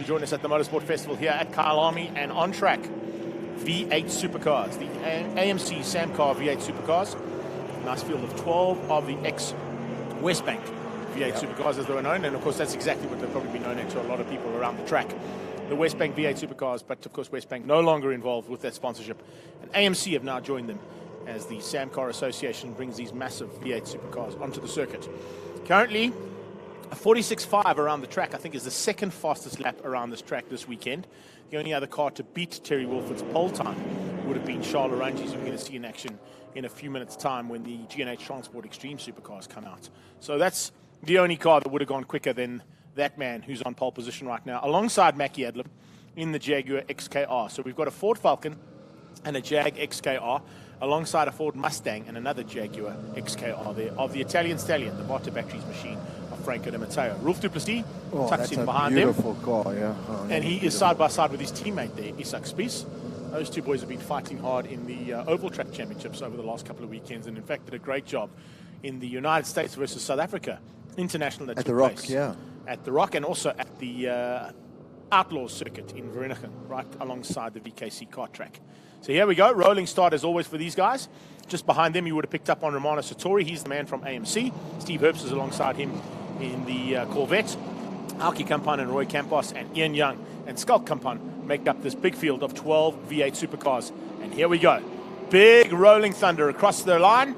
to join us at the Motorsport Festival here at Kyalami, and on track, V8 Supercars, the AMC Samcar V8 Supercars. Nice field of 12 of the ex-Westbank V8 Supercars, as they were known, and of course that's exactly what they've probably been known to a lot of people around the track. The Westbank V8 Supercars, but of course Westbank no longer involved with that sponsorship. And AMC have now joined them as the Samcar Association brings these massive V8 Supercars onto the circuit. Currently, a 46.5 around the track, I think, is the second fastest lap around this track this weekend. The only other car to beat Terry Wolford's pole time would have been Charles Larangi's, who we're going to see in action in a few minutes' time when the G&H Transport Extreme Supercars come out. So that's the only car that would have gone quicker than that man who's on pole position right now, alongside Mackie Adlam in the Jaguar XKR. So we've got a Ford Falcon and a Jag XKR, alongside a Ford Mustang and another Jaguar XKR there, of the Italian Stallion, the Varta Batteries machine of Franco De Matteo. Rolf du Plessis tucks in behind him. Beautiful car, yeah. And he is side by side with his teammate there, Isak Spies. Those two boys have been fighting hard in the Oval Track Championships over the last couple of weekends, and in fact did a great job in the United States versus South Africa International that at took the Rock, place. yeah. At the Rock, and also at the Outlaws circuit in Vereeniging, right alongside the VKC kart track. So here we go, rolling start as always for these guys. Just behind them you would have picked up on Romano Sartori. He's the man from AMC. Steve Herbst is alongside him in the Corvette. Alki Kampan and Roy Campos and Ian Young and Skulk Kampan make up this big field of 12 V8 Supercars. And here we go. Big rolling thunder across the line,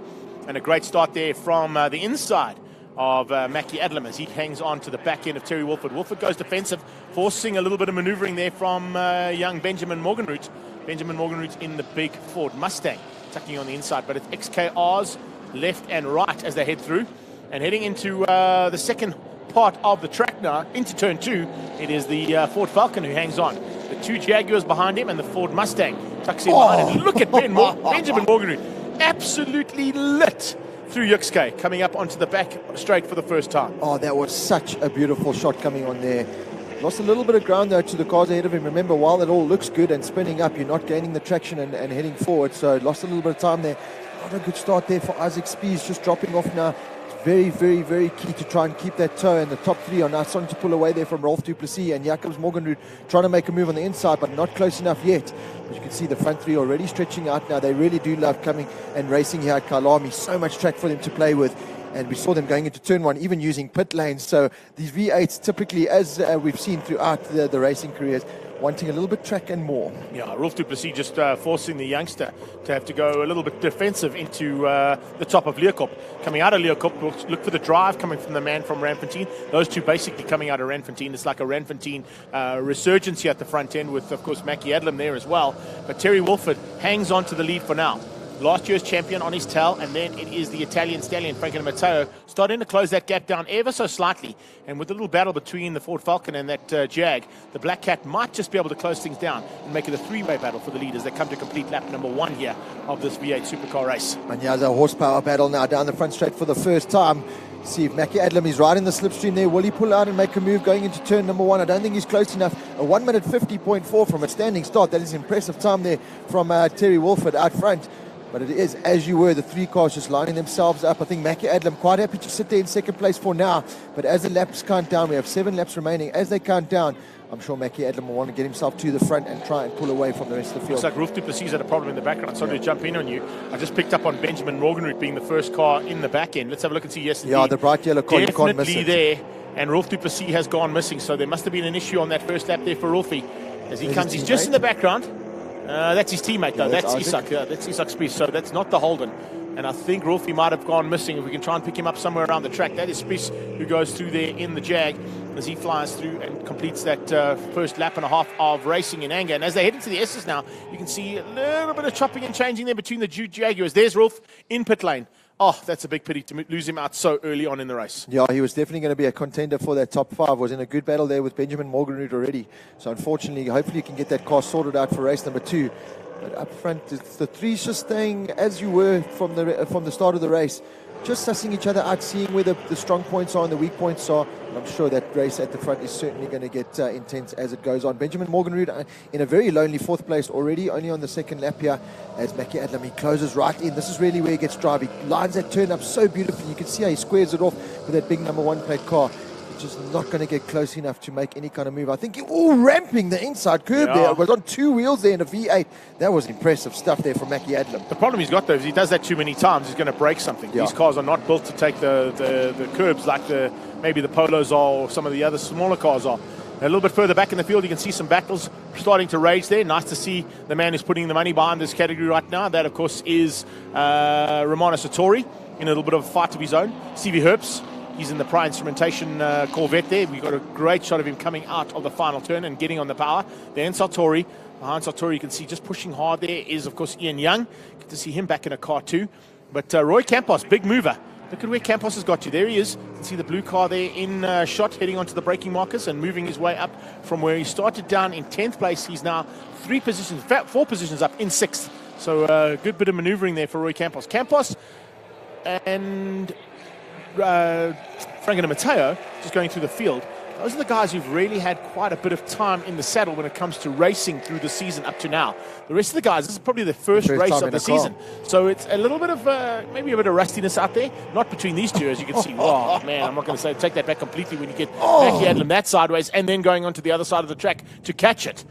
and a great start there from the inside of Mackie Adlam as he hangs on to the back end of Terry Wolford. Wolford goes defensive, forcing a little bit of maneuvering there from young Benjamin Morgenroot. Benjamin Morgenroot in the big Ford Mustang, tucking on the inside, but it's XKRs left and right as they head through. And heading into the second part of the track now, into turn 2, it is the Ford Falcon who hangs on. The two Jaguars behind him and the Ford Mustang tucks in behind. And look at Benjamin Morgenroot, absolutely lit through Yuxke, coming up onto the back straight for the first time. Oh, that was such a beautiful shot coming on there. Lost a little bit of ground though to the cars ahead of him. Remember, while it all looks good and spinning up, you're not gaining the traction and heading forward. So lost a little bit of time there. Not a good start there for Isaac Spies, just dropping off now. It's very, very, very key to try and keep that toe, and the top three are now starting to pull away there from Rolf du Plessis and Jacobs Morgenroot, trying to make a move on the inside, but not close enough yet. But you can see the front three already stretching out now. They really do love coming and racing here at Kyalami. So much track for them to play with. And we saw them going into turn 1, even using pit lanes. So these V8s typically, as we've seen throughout the racing careers, wanting a little bit track and more. Yeah, Rolf du Plessis just forcing the youngster to have to go a little bit defensive into the top of Leeuwkop. Coming out of Leeuwkop, look for the drive coming from the man from Randfontein. Those two basically coming out of Randfontein. It's like a Randfontein resurgence here at the front end with, of course, Mackie Adlam there as well. But Terry Wolford hangs on to the lead for now. Last year's champion on his tail, and then it is the Italian Stallion, Franco De Matteo, starting to close that gap down ever so slightly. And with a little battle between the Ford Falcon and that Jag, the Black Cat might just be able to close things down and make it a three-way battle for the lead as they come to complete lap number 1 here of this V8 Supercar race. And here's a horsepower battle now down the front straight for the first time. See if Mackie Adlam is right in the slipstream there. Will he pull out and make a move going into turn number 1? I don't think he's close enough. A 1 minute 50.4 from a standing start. That is impressive time there from Terry Wolford out front. But it is, as you were, the three cars just lining themselves up. I think Mackie Adlam quite happy to sit there in second place for now. But as the laps count down, we have 7 laps remaining. As they count down, I'm sure Mackie Adlam will want to get himself to the front and try and pull away from the rest of the field. Looks like Rolf du Plessis had a problem in the background. Sorry to jump in on you. I just picked up on Benjamin Morgenroot being the first car in the back end. Let's have a look and see. Yes, yeah, the bright yellow car, you can't miss it. Definitely there. And Rolf du Plessis has gone missing. So there must have been an issue on that first lap there for Rolfie. As he comes, he's just in the background. That's his teammate, though. That's Isak. That's Isak Spies. So that's not the Holden. And I think Rolfie might have gone missing. If we can try and pick him up somewhere around the track. That is Spies who goes through there in the Jag as he flies through and completes that first lap and a half of racing in anger. And as they head into the S's now, you can see a little bit of chopping and changing there between the Jaguars. There's Rolf in pit lane. Oh, that's a big pity to lose him out so early on in the race. Yeah, he was definitely going to be a contender for that top 5. Was in a good battle there with Benjamin Morgenroot already. So unfortunately, hopefully you can get that car sorted out for race number 2. But up front, it's the threes just staying as you were from the start of the race. Just sussing each other out, seeing where the strong points are and the weak points are. And I'm sure that race at the front is certainly going to get intense as it goes on. Benjamin Morgenroot in a very lonely 4th place already, only on the 2nd lap here as Mackie Adlam, he closes right in. This is really where he gets drive. He lines that turn up so beautifully. You can see how he squares it off with that big number 1 plate car. just not going to get close enough to make any kind of move. I think ramping the inside curb there. It was on 2 wheels there in a V8. That was impressive stuff there from Mackie Adlam. The problem he's got, though, is he does that too many times, he's going to break something. These cars are not built to take the curbs like maybe the Polos are or some of the other smaller cars are. A little bit further back in the field, you can see some battles starting to rage there. Nice to see the man who's putting the money behind this category right now. That, of course, is Romano Sartori in a little bit of a fight of his own. Stevie Herbst, he's in the Pride Instrumentation Corvette there. We've got a great shot of him coming out of the final turn and getting on the power. Then Sartori. Behind Sartori, you can see just pushing hard there is, of course, Ian Young. Good to see him back in a car too. But Roy Campos, big mover. Look at where Campos has got you. There he is. You can see the blue car there in shot, heading onto the braking markers and moving his way up from where he started down in 10th place. He's now 4 positions up in 6th. So a good bit of maneuvering there for Roy Campos. Campos and Franco Di Matteo just going through the field. Those are the guys who've really had quite a bit of time in the saddle when it comes to racing through the season up to now. The rest of the guys, this is probably the first race of the season. So it's a little bit of, maybe a bit of rustiness out there. Not between these two, as you can see. Oh, man, I'm not going to take that back completely when you get Mackie Adlam that sideways and then going onto the other side of the track to catch it.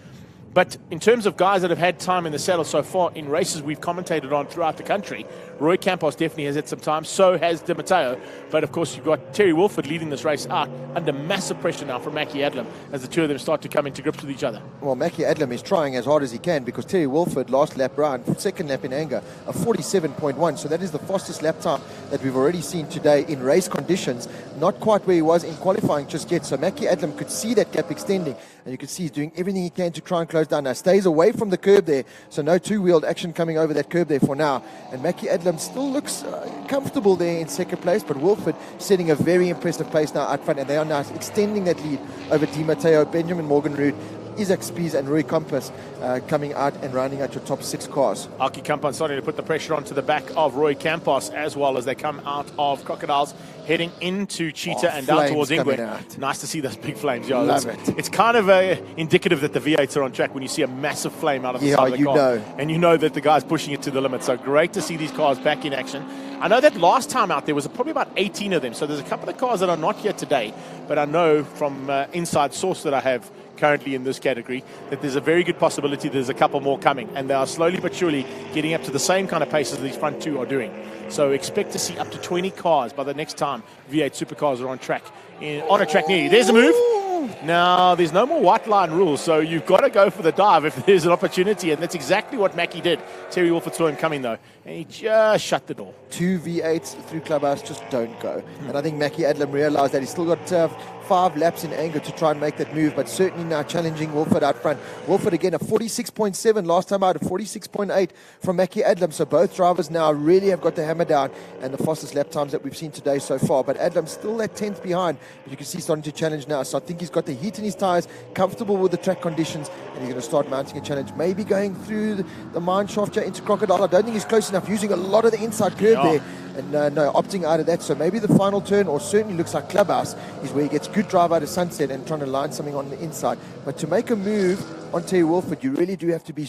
But in terms of guys that have had time in the saddle so far in races we've commentated on throughout the country, Roy Campos definitely has had some time, so has Di Matteo. But of course, you've got Terry Wolford leading this race out under massive pressure now from Mackie Adlam as the two of them start to come into grips with each other. Well, Mackie Adlam is trying as hard as he can because Terry Wolford last lap round, second lap in anger, a 47.1. So that is the fastest lap time that we've already seen today in race conditions. Not quite where he was in qualifying just yet. So Mackie Adlam could see that gap extending, and you can see he's doing everything he can to try and close down. Now stays away from the curb there, so no two-wheeled action coming over that curb there for now. And Mackie Adlam still looks comfortable there in second place, but Wolford setting a very impressive pace now out front, and they are now extending that lead over Di Matteo, Benjamin Morgenrud, Isaac Spies and Roy Campos coming out and rounding out your top 6 cars. Aki Campos starting to put the pressure onto the back of Roy Campos as well as they come out of Crocodiles, heading into Cheetah and down towards Ingrid. Nice to see those big flames. Yeah, love it. It's kind of indicative that the V8s are on track when you see a massive flame out of the side of the car. Know. And you know that the guy's pushing it to the limit. So great to see these cars back in action. I know that last time out there was probably about 18 of them. So there's a couple of cars that are not here today. But I know from inside source that I have currently in this category that there's a very good possibility there's a couple more coming, and they are slowly but surely getting up to the same kind of pace as these front two are doing. So expect to see up to 20 cars by the next time V8 Supercars are on track near you. There's a move. Now, there's no more white line rules, so you've got to go for the dive if there's an opportunity, and that's exactly what Mackie did. Terry Wolford saw him coming, though, and he just shut the door. 2 V8s through Clubhouse just don't go. And I think Mackie Adlam realized that he's still got 5 laps in anger to try and make that move, but certainly now challenging Wolford out front. Wolford again, a 46.7 last time out, a 46.8 from Mackie Adlam. So both drivers now really have got the hammer down, and the fastest lap times that we've seen today so far. But Adlam's still that 10th behind, but you can see he's starting to challenge now. So I think he's got the heat in his tires, comfortable with the track conditions, and he's going to start mounting a challenge. Maybe going through the mine shaft into Crocodile. I don't think he's close enough, using a lot of the inside curve there. And no, opting out of that. So maybe the final turn, or certainly looks like Clubhouse, is where he gets good drive out of Sunset and trying to line something on the inside. But to make a move on Terry Wolford, you really do have to be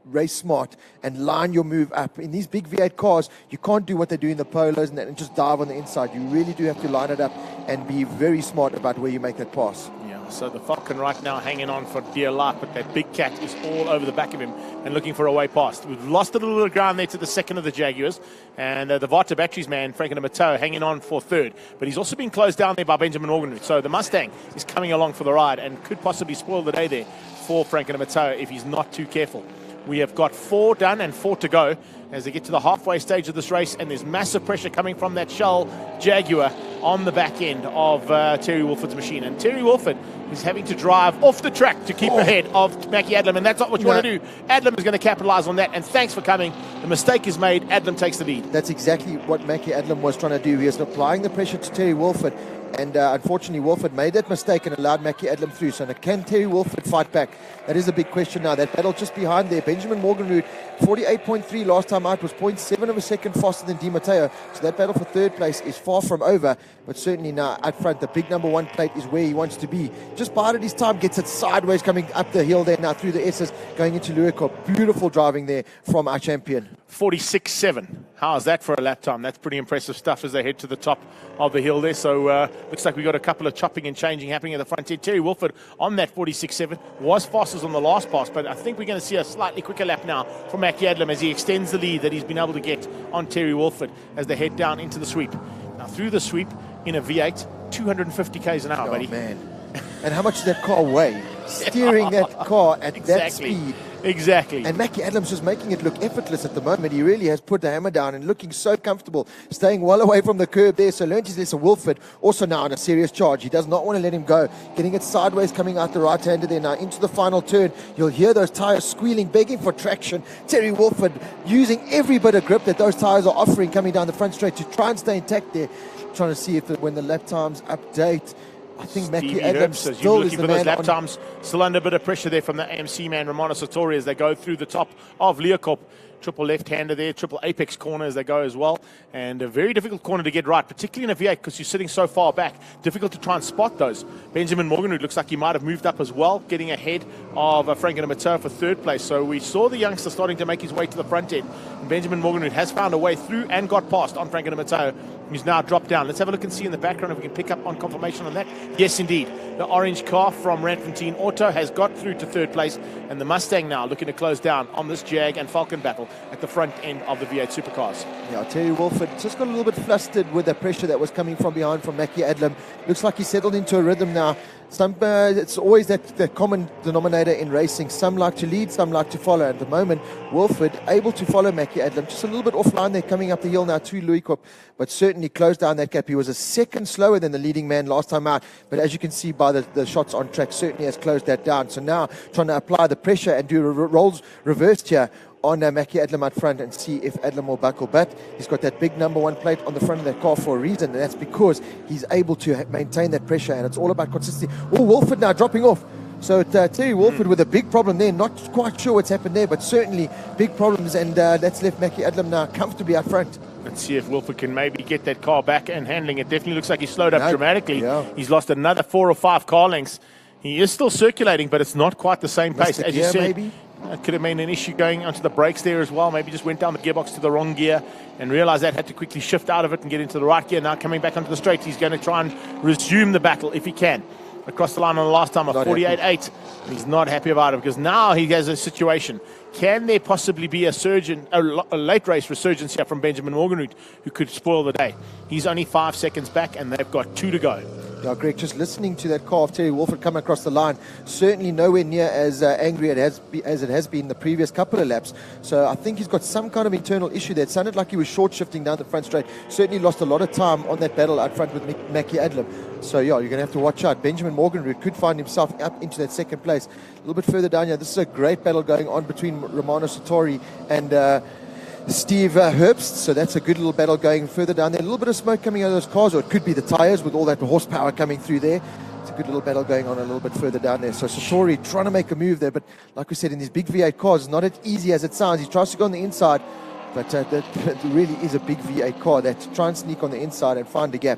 race smart and line your move up. In these big V8 cars, you can't do what they do in the Polos and that and just dive on the inside. You really do have to line it up and be very smart about where you make that pass. So the Falcon right now hanging on for dear life, but that big cat is all over the back of him and looking for a way past. We've lost a little bit of ground there to the second of the Jaguars, and the Vata Batteries man, Franco Di Matteo, hanging on for third. But he's also been closed down there by Benjamin Morgenrud. So the Mustang is coming along for the ride and could possibly spoil the day there for Franco Di Matteo if he's not too careful. We have got 4 done and 4 to go as they get to the halfway stage of this race, and there's massive pressure coming from that Shell Jaguar on the back end of Terry Wolford's machine. And Terry Wolford is having to drive off the track to keep ahead of Mackie Adlam, and that's not what you want to do. Adlam is going to capitalize on that, and thanks for coming. The mistake is made. Adlam takes the lead. That's exactly what Mackie Adlam was trying to do. He was applying the pressure to Terry Wolford, and unfortunately Wolford made that mistake and allowed Mackie Adlam through. So now can Terry Wolford fight back? That is a big question now. That battle just behind there, Benjamin Morgenrud, 48.3 last time out, was 0.7 of a second faster than Di Matteo. So that battle for third place is far from over, but certainly now out front, the big number 1 plate is where he wants to be. Just bided his time, gets it sideways coming up the hill there now through the S's, going into Luico. Beautiful driving there from our champion. 46.7. How's that for a lap time? That's pretty impressive stuff as they head to the top of the hill there. So looks like we've got a couple of chopping and changing happening at the front end. Terry Wilford on that 46.7 was fastest on the last pass, but I think we're going to see a slightly quicker lap now from Mackie Adlam as he extends the lead that he's been able to get on Terry Wilford as they head down into the sweep. Now through the sweep in a V8, 250 k's an hour, buddy. Man. And how much does that car weigh? Steering that car at that speed. Exactly. And Mackie Adams just making it look effortless at the moment. He really has put the hammer down and looking so comfortable, staying well away from the curb there. So Learntes Lesser Wilford also now on a serious charge. He does not want to let him go. Getting it sideways, coming out the right-hander there now into the final turn. You'll hear those tires squealing, begging for traction. Terry Wilford using every bit of grip that those tires are offering, coming down the front straight to try and stay intact there. Trying to see if when the lap times update, I think Mackie Adams still is the man. Lap times still under a bit of pressure there from the AMC man, Romano Sartori, as they go through the top of Leocorp. Triple left-hander there, triple apex corner as they go as well. And a very difficult corner to get right, particularly in a V8 because you're sitting so far back. Difficult to try and spot those. Benjamin Morganwood looks like he might have moved up as well, getting ahead of Frank and Mateo for third place. So we saw the youngster starting to make his way to the front end. And Benjamin Morganwood has found a way through and got past on Frank and Mateo. He's now dropped down. Let's have a look and see in the background if we can pick up on confirmation on that. Yes, indeed. The orange car from Randfontein Auto has got through to third place. And the Mustang now looking to close down on this Jag and Falcon battle at the front end of the V8 Supercars. Yeah, Terry Wilford just got a little bit flustered with the pressure that was coming from behind from Mackie Adlam. Looks like he settled into a rhythm now. It's always that common denominator in racing. Some like to lead, some like to follow. At the moment, Wilford able to follow Mackie Adlam. Just a little bit offline there, coming up the hill now to Leocorp, but certainly closed down that gap. He was a second slower than the leading man last time out, but as you can see by the shots on track, certainly has closed that down. So now trying to apply the pressure and do rolls reversed here on Mackie Adlam out front and see if Adlam will buckle. But he's got that big number 1 plate on the front of that car for a reason, and that's because he's able to maintain that pressure, and it's all about consistency. Oh, Wilford now dropping off. So Terry Wilford with a big problem there. Not quite sure what's happened there, but certainly big problems, and that's left Mackie Adlam now comfortably out front. Let's see if Wilford can maybe get that car back and handling it. Definitely looks like he slowed up dramatically. Yeah. He's lost another 4 or 5 car lengths. He is still circulating, but it's not quite the same pace as you said. Maybe. It could have been an issue going onto the brakes there as well. Maybe just went down the gearbox to the wrong gear and realized that, had to quickly shift out of it and get into the right gear. Now coming back onto the straight, he's going to try and resume the battle if he can. Across the line on the last time of 48.8. He's not happy about it because now he has a situation. Can there possibly be a late race resurgence here from Benjamin Morganwood who could spoil the day? He's only 5 seconds back and they've got 2 to go. Yeah, Greg, just listening to that car of Terry Wilford come across the line, certainly nowhere near as angry as it has been the previous couple of laps. So I think he's got some kind of internal issue there. It sounded like he was short shifting down the front straight. Certainly lost a lot of time on that battle out front with Mackie Adlam. So yeah, you're going to have to watch out. Benjamin Morgan could find himself up into that second place. A little bit further down here, this is a great battle going on between Romano Sartori and Steve Herbst, so that's a good little battle going further down there. A little bit of smoke coming out of those cars, or it could be the tires with all that horsepower coming through there. It's a good little battle going on a little bit further down there. So Sartori trying to make a move there, but like we said, in these big V8 cars, it's not as easy as it sounds. He tries to go on the inside, but that really is a big V8 car. That to try and sneak on the inside and find a gap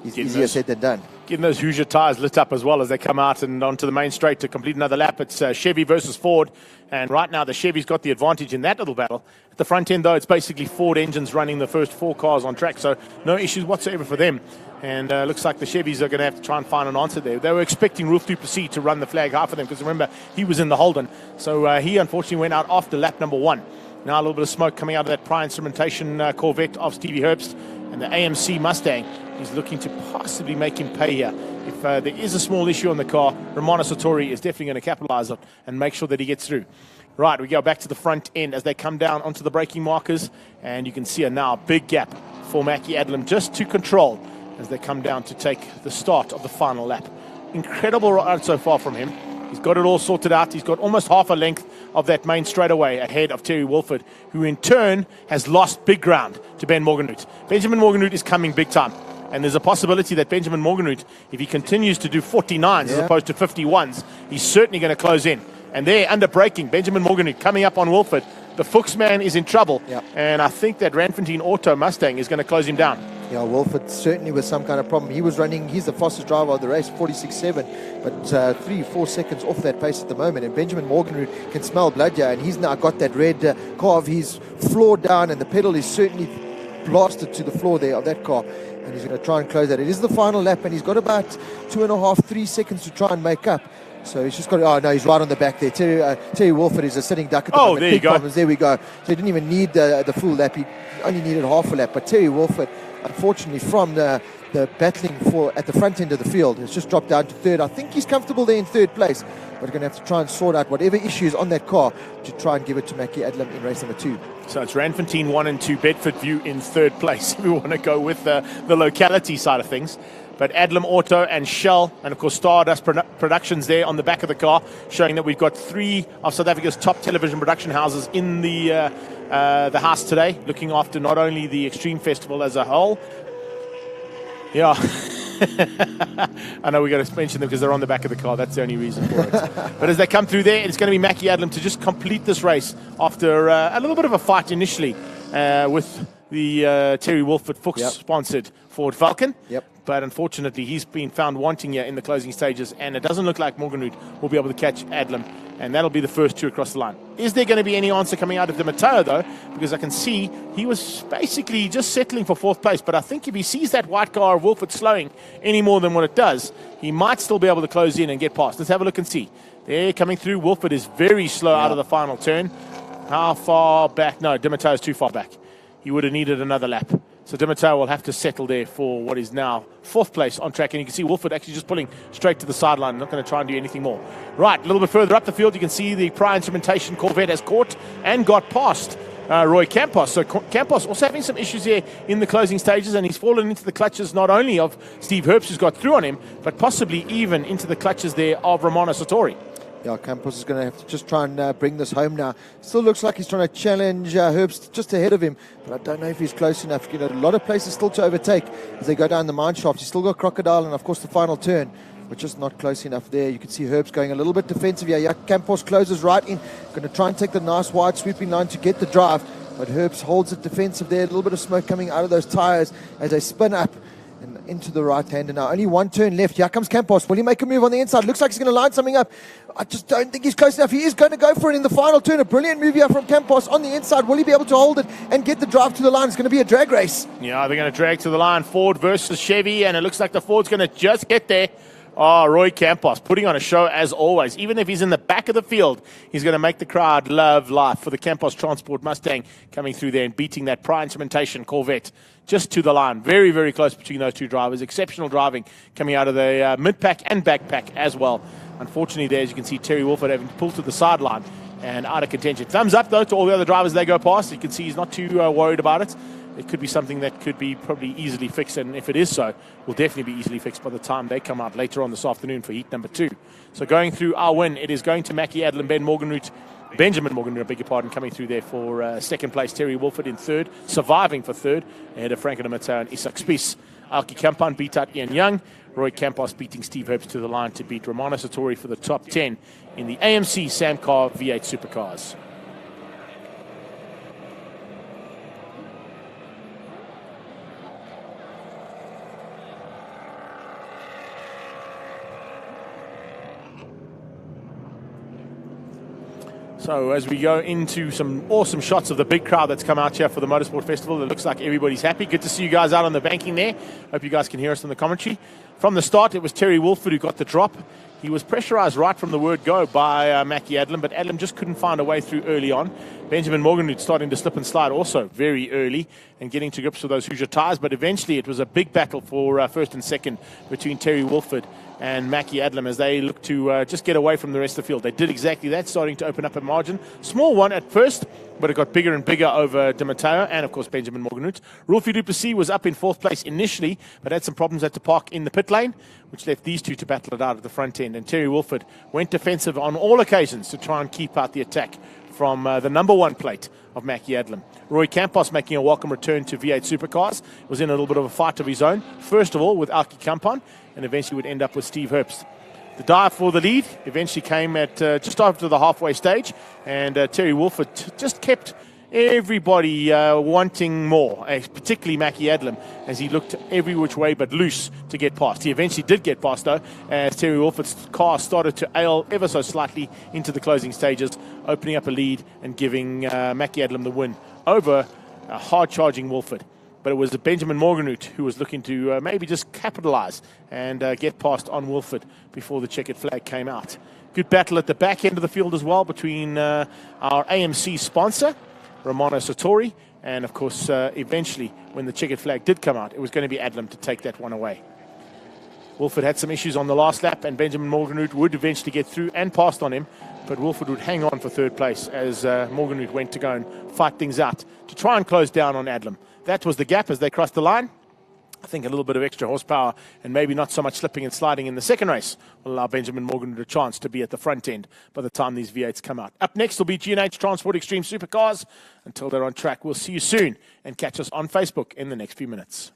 is easier said than done. Getting those Hoosier tires lit up as well as they come out and onto the main straight to complete another lap. It's Chevy versus Ford, and right now the Chevy's got the advantage in that little battle. At the front end, though, it's basically Ford engines running the first 4 cars on track, so no issues whatsoever for them. And looks like the Chevys are going to have to try and find an answer there. They were expecting Rolf du Plessis to run the flag high for them because remember, he was in the Holden. So he unfortunately went out after lap number 1. Now a little bit of smoke coming out of that Prime Instrumentation Corvette of Stevie Herbst, and the AMC Mustang is looking to possibly make him pay here. If there is a small issue on the car, Romano Sartori is definitely going to capitalize on and make sure that he gets through. Right, we go back to the front end as they come down onto the braking markers, and you can see now a big gap for Mackie Adlam just to control as they come down to take the start of the final lap. Incredible ride so far from him. He's got it all sorted out. He's got almost half a length of that main straightaway ahead of Terry Wilford, who in turn has lost big ground to Ben Morganwood. Benjamin Morganwood is coming big time. And there's a possibility that Benjamin Morganwood, if he continues to do 49s as opposed to 51s, he's certainly going to close in. And there, under braking, Benjamin Morganwood coming up on Wilford. The Fuchs man is in trouble. And I think that Randfontein Auto Mustang is going to close him down. Yeah, Wilford certainly with some kind of problem. He was running, he's the fastest driver of the race, 46.7, but 3-4 seconds off that pace at the moment. And Benjamin Morganroot can smell blood here, and he's now got that red car of his floor down, and the pedal is certainly blasted to the floor there of that car. And he's going to try and close that. It is the final lap, and he's got about 2.5-3 seconds to try and make up. So he's just got. Oh no, he's right on the back there. Terry Wolford is a sitting duck at the moment. There you go. Problems. There we go. So he didn't even need the full lap. He only needed half a lap. But Terry Wolford, unfortunately, from the battling for at the front end of the field, has just dropped down to third. I think he's comfortable there in third place, but we're going to have to try and sort out whatever issues on that car to try and give it to Mackie Adlam in race number 2. So it's Randfontein 1 and 2, Bedford View in third place. We want to go with the locality side of things. But Adlam Auto and Shell, and of course Stardust Productions there on the back of the car, showing that we've got 3 of South Africa's top television production houses in the house today, looking after not only the Extreme Festival as a whole. Yeah, I know we got to mention them because they're on the back of the car. That's the only reason for it. But as they come through there, it's going to be Mackie Adlam to just complete this race after a little bit of a fight initially with the Terry Wolford Fuchs-sponsored Ford Falcon. Yep. But unfortunately, he's been found wanting here in the closing stages, and it doesn't look like Morganroot will be able to catch Adlam, and that'll be the first 2 across the line. Is there going to be any answer coming out of Di Matteo, though? Because I can see he was basically just settling for 4th place, but I think if he sees that white car of Wolford slowing any more than what it does, he might still be able to close in and get past. Let's have a look and see. There, coming through, Wolford is very slow out of the final turn. How far back? No, Di Matteo is too far back. He would have needed another lap. So Di Matteo will have to settle there for what is now 4th place on track. And you can see Wolford actually just pulling straight to the sideline. Not going to try and do anything more. Right, a little bit further up the field, you can see the Prior Instrumentation Corvette has caught and got past Roy Campos. So Campos also having some issues here in the closing stages, and he's fallen into the clutches not only of Steve Herbst, who's got through on him, but possibly even into the clutches there of Romano Sartori. Yeah, Campos is going to have to just try and bring this home now. Still looks like he's trying to challenge Herbst just ahead of him, but I don't know if he's close enough. You know, a lot of places still to overtake as they go down the mine shaft. He's still got Crocodile and, of course, the final turn, but just not close enough there. You can see Herbst going a little bit defensive here. Yeah, Campos closes right in. Going to try and take the nice wide sweeping line to get the drive, but Herbst holds it defensive there. A little bit of smoke coming out of those tires as they spin up and into the right hander now. Only 1 turn left. Here comes Campos. Will he make a move on the inside? Looks like he's going to line something up. I just don't think he's close enough. He is going to go for it in the final turn. A brilliant move here from Campos on the inside. Will he be able to hold it and get the drive to the line? It's going to be a drag race. Yeah, they're going to drag to the line. Ford versus Chevy, and it looks like the Ford's going to just get there. Oh, Roy Campos putting on a show as always. Even if he's in the back of the field, he's going to make the crowd love life for the Campos Transport Mustang coming through there and beating that Prior Instrumentation Corvette just to the line. Very, very close between those 2 drivers. Exceptional driving coming out of the mid-pack and back-pack as well. Unfortunately, there, as you can see, Terry Wolford having to pull to the sideline and out of contention. Thumbs up, though, to all the other drivers they go past. You can see he's not too worried about it. It could be something that could be probably easily fixed, and if it is so, will definitely be easily fixed by the time they come out later on this afternoon for heat number 2. So going through our win, it is going to Mackie Adlam, Benjamin Morganroot, I beg your pardon, coming through there for 2nd place. Terry Wolford in 3rd, surviving for 3rd, ahead of Franco Di Matteo and Isak Spies. Alki Kampan beat out Ian Young. Roy Campos beating Steve Herbst to the line to beat Romano Sartori for the top 10 in the AMC Samcar V8 Supercars. So as we go into some awesome shots of the big crowd that's come out here for the Motorsport Festival, it looks like everybody's happy. Good to see you guys out on the banking there. Hope you guys can hear us on the commentary. From the start, it was Terry Wolford who got the drop. He was pressurized right from the word go by Mackie Adlam, but Adlam just couldn't find a way through early on. Benjamin Morganroot starting to slip and slide also very early and getting to grips with those Hoosier tires, but eventually it was a big battle for 1st and 2nd between Terry Wolford and Mackie Adlam as they look to just get away from the rest of the field. They did exactly that, starting to open up a margin. Small one at first, but it got bigger and bigger over Di Matteo and, of course, Benjamin Morganroot. Rolfie Duplessis was up in 4th place initially, but had some problems at the park in the pit lane, which left these 2 to battle it out at the front end. And Terry Wolford went defensive on all occasions to try and keep out the attack from the number 1 plate of Mackie Adlam. Roy Campos making a welcome return to V8 Supercars. Was in a little bit of a fight of his own. First of all with Alki Kampan, and eventually would end up with Steve Herbst. The dive for the lead eventually came at just after the halfway stage, and Terry Wolford just kept everybody wanting more, particularly Mackie Adlam, as he looked every which way but loose to get past. He eventually did get past, though, as Terry Wolford's car started to ail ever so slightly into the closing stages, opening up a lead and giving Mackie Adlam the win over a hard-charging Wolford. But it was Benjamin Morgenroot who was looking to maybe just capitalize and get past on Wolford before the checkered flag came out. Good battle at the back end of the field as well between our AMC sponsor, Romano Satori, and of course, eventually, when the checkered flag did come out, it was going to be Adlam to take that one away. Wolford had some issues on the last lap, and Benjamin Morgenroot would eventually get through and passed on him, but Wolford would hang on for third place as Morgenroot went to go and fight things out to try and close down on Adlam. That was the gap as they crossed the line. I think a little bit of extra horsepower and maybe not so much slipping and sliding in the second race will allow Benjamin Morgenroot a chance to be at the front end by the time these V8s come out. Up next will be G&H Transport Extreme Supercars. Until they're on track, we'll see you soon and catch us on Facebook in the next few minutes.